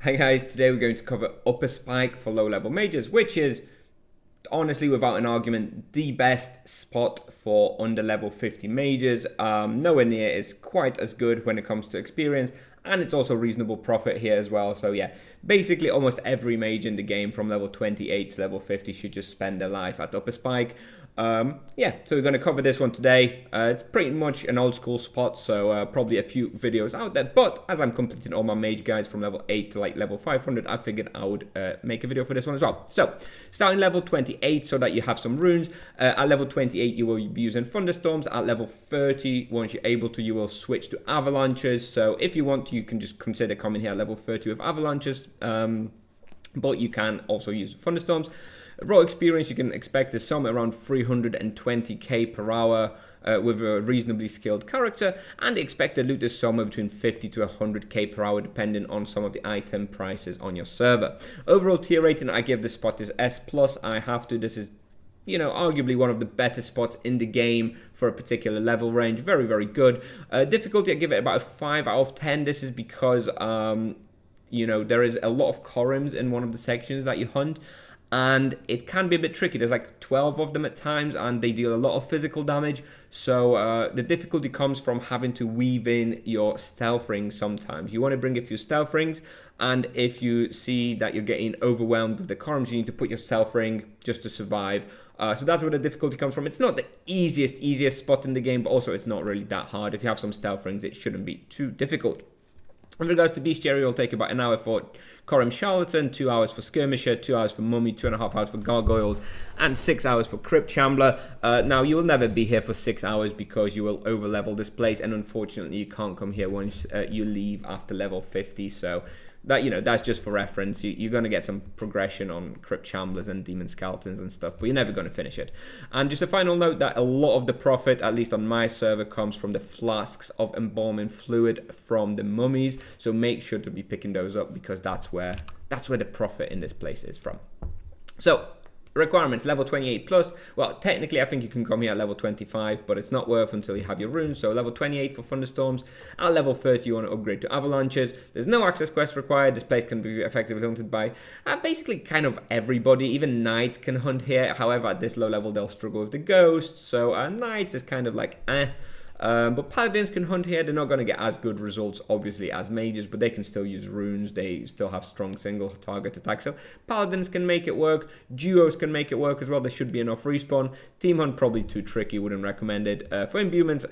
Hi guys, today we're going to cover Upper Spike for low level mages, which is honestly without an argument the best spot for under level 50 mages. Nowhere near is quite as good when it comes to experience, and it's also reasonable profit here as well. So yeah, basically almost every mage in the game from level 28 to level 50 should just spend their life at Upper Spike. Yeah, so we're going to cover this one today. It's pretty much an old school spot, so probably a few videos out there, but as I'm completing all my mage guides from level 8 to like level 500, I figured I would make a video for this one as well. So, starting level 28 so that you have some runes. At level 28 you will be using thunderstorms. At level 30, once you're able to, you will switch to avalanches. So if you want to, you can just consider coming here at level 30 with avalanches, but you can also use thunderstorms. Raw experience you can expect is somewhere around 320k per hour with a reasonably skilled character, and the expected loot is somewhere between 50 to 100k per hour depending on some of the item prices on your server. Overall tier rating I give this spot is S+. I have to, this is arguably one of the better spots in the game for a particular level range. Very, very good. Difficulty, I give it about a 5 out of 10. This is because, there is a lot of Khorims in one of the sections that you hunt, and it can be a bit tricky. There's like 12 of them at times, and they deal a lot of physical damage. So the difficulty comes from having to weave in your stealth rings sometimes. You want to bring a few stealth rings, and if you see that you're getting overwhelmed with the Khorims, you need to put your stealth ring just to survive. So that's where the difficulty comes from. It's not the easiest spot in the game, but also it's not really that hard. If you have some stealth rings, it shouldn't be too difficult. In regards to Bestiary, it'll take about an hour for Khorim Charlatan, 2 hours for Skirmisher, 2 hours for Mummy, 2.5 hours for Gargoyles, and 6 hours for Crypt Shambler. Now, you will never be here for 6 hours because you will overlevel this place, and unfortunately, you can't come here once you leave after level 50. So that that's just for reference. You're going to get some progression on Crypt Shamblers and Demon Skeletons and stuff, but you're never going to finish it. And just a final note that a lot of the profit, at least on my server, comes from the flasks of embalming fluid from the mummies. So make sure to be picking those up because that's where the profit in this place is from. So requirements, level 28 plus. Well, technically I think you can come here at level 25, but it's not worth until you have your runes. So level 28 for thunderstorms. At level 30 you want to upgrade to avalanches. There's no access quest required. This place can be effectively hunted by basically kind of everybody. Even knights can hunt here. However, at this low level they'll struggle with the ghosts. So knights is kind of like but paladins can hunt here. They're not going to get as good results, obviously, as mages, but they can still use runes. They still have strong single target attack. So paladins can make it work. Duos can make it work as well. There should be enough respawn. Team hunt, probably too tricky. Wouldn't recommend it. For imbuements,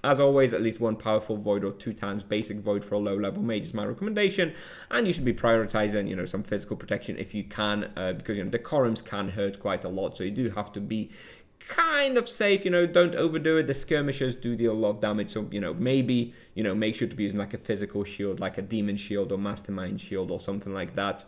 as always, at least one powerful void or 2 times basic void for a low level mage is my recommendation. And you should be prioritizing, some physical protection if you can, because, the Khorims can hurt quite a lot. So you do have to be kind of safe, don't overdo it. The skirmishers do deal a lot of damage, so maybe make sure to be using like a physical shield, like a demon shield or mastermind shield or something like that.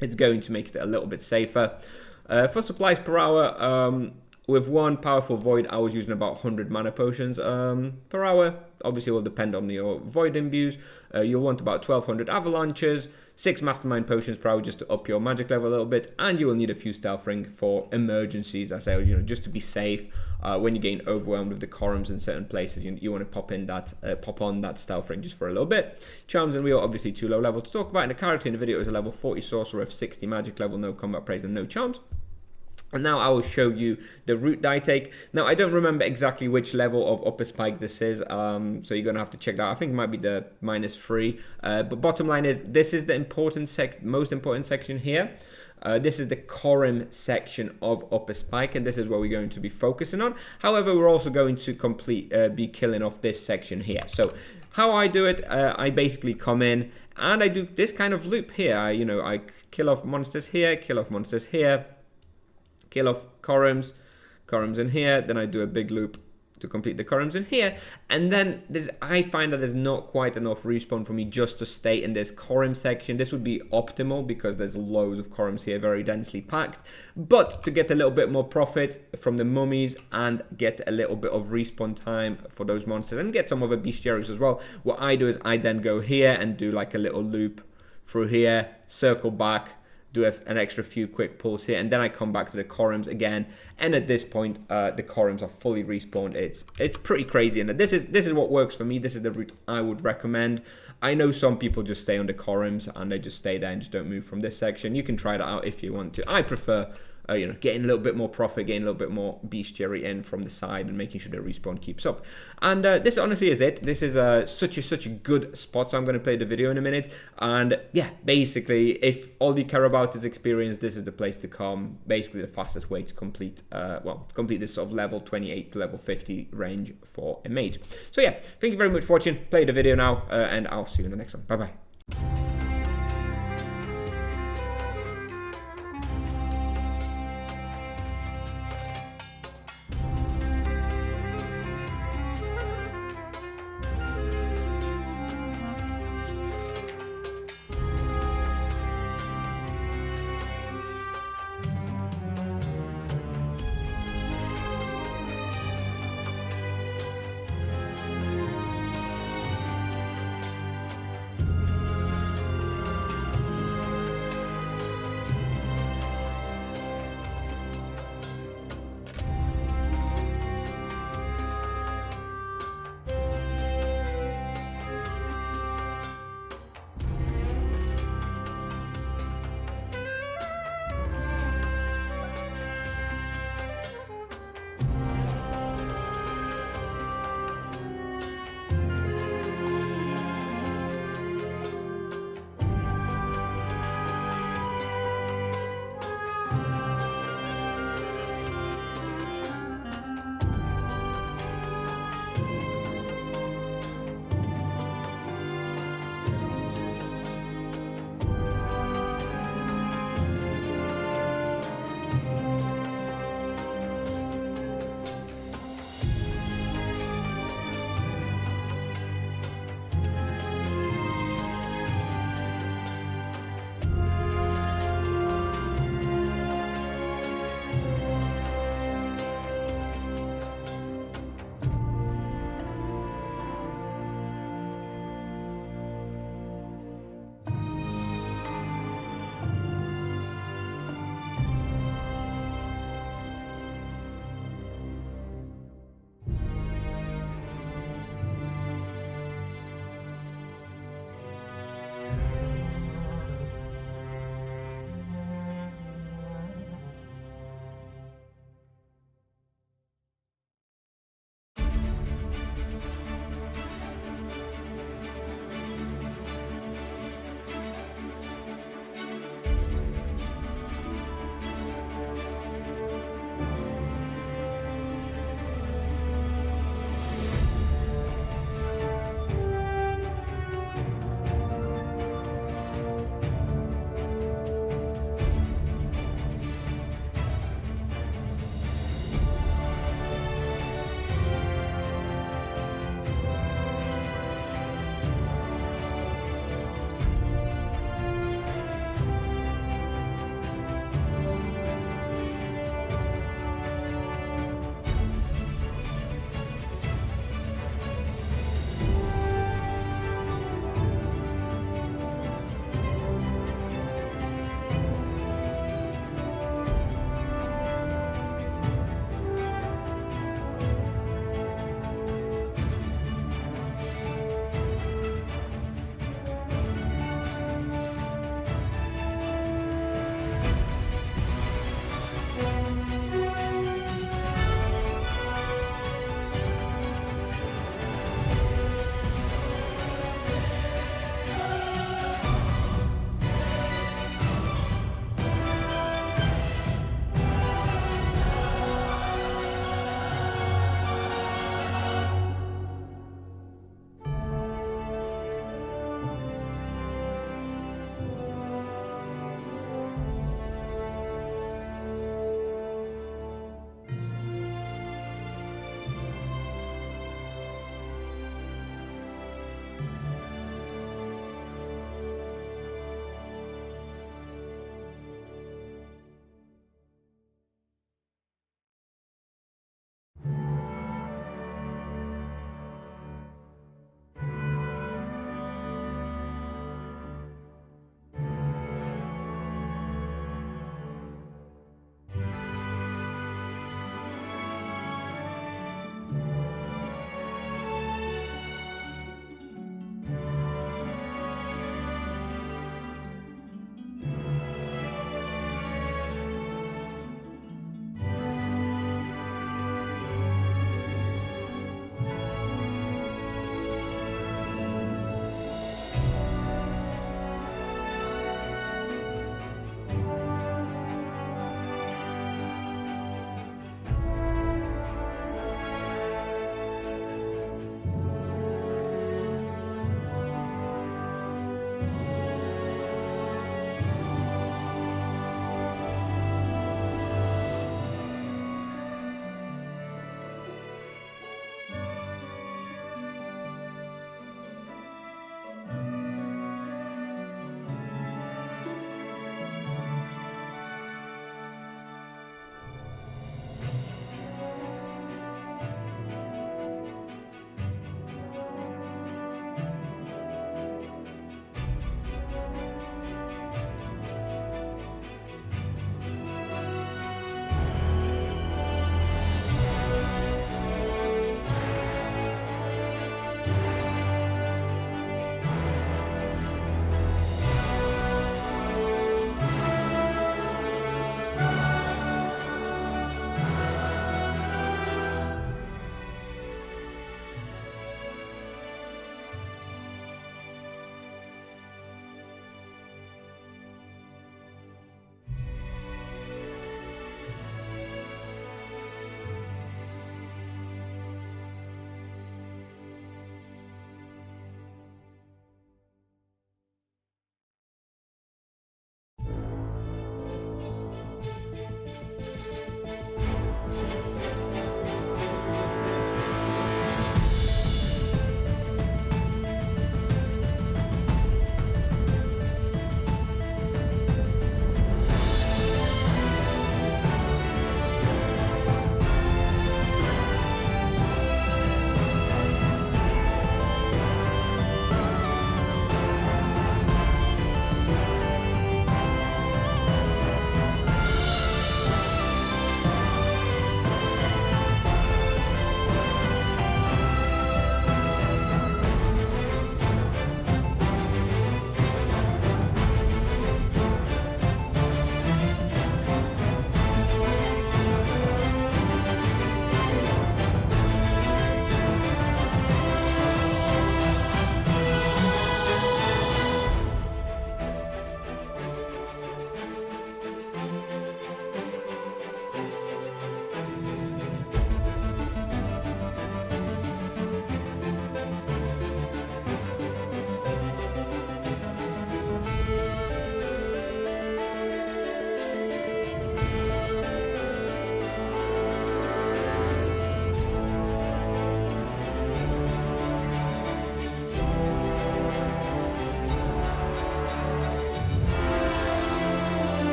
It's going to make it a little bit safer. For supplies per hour, with one powerful void I was using about 100 mana potions per hour. Obviously it will depend on your void imbues. You'll want about 1200 avalanches, 6 mastermind potions per hour just to up your magic level a little bit, and you will need a few stealth ring for emergencies, I say, just to be safe when you're getting overwhelmed with the Khorims in certain places. You want to pop on that stealth ring just for a little bit. Charms and Wheel, obviously too low level to talk about, and the character in the video is a level 40 sorcerer with 60 magic level, no combat praise and no charms. And now I will show you the route that I take. Now, I don't remember exactly which level of Upper Spike this is, so you're going to have to check that out. I think it might be the -3. But bottom line is, this is the most important section here. This is the Khorim section of Upper Spike, and this is what we're going to be focusing on. However, we're also going to be killing off this section here. So how I do it, I basically come in, and I do this kind of loop here. I kill off monsters here, kill off monsters here, kill off Khorims in here, then I do a big loop to complete the Khorims in here, and then I find that there's not quite enough respawn for me just to stay in this Khorim section. This would be optimal because there's loads of Khorims here, very densely packed, but to get a little bit more profit from the mummies and get a little bit of respawn time for those monsters and get some other bestiaries as well, what I do is I then go here and do like a little loop through here, circle back, do an extra few quick pulls here, and then I come back to the Khorims again, and at this point the Khorims are fully respawned. It's pretty crazy, and this is what works for me. This is the route I would recommend. I know some people just stay under columns and they just stay there and just don't move from this section. You can try that out if you want to. I prefer getting a little bit more profit, getting a little bit more bestiary in from the side and making sure the respawn keeps up. And this honestly is it. This is such a good spot. So I'm going to play the video in a minute. And yeah, basically, if all you care about is experience, this is the place to come. Basically, the fastest way to complete, complete this sort of level 28 to level 50 range for a mage. So yeah, thank you very much for watching. Play the video now, and I'll see you in the next one. Bye bye.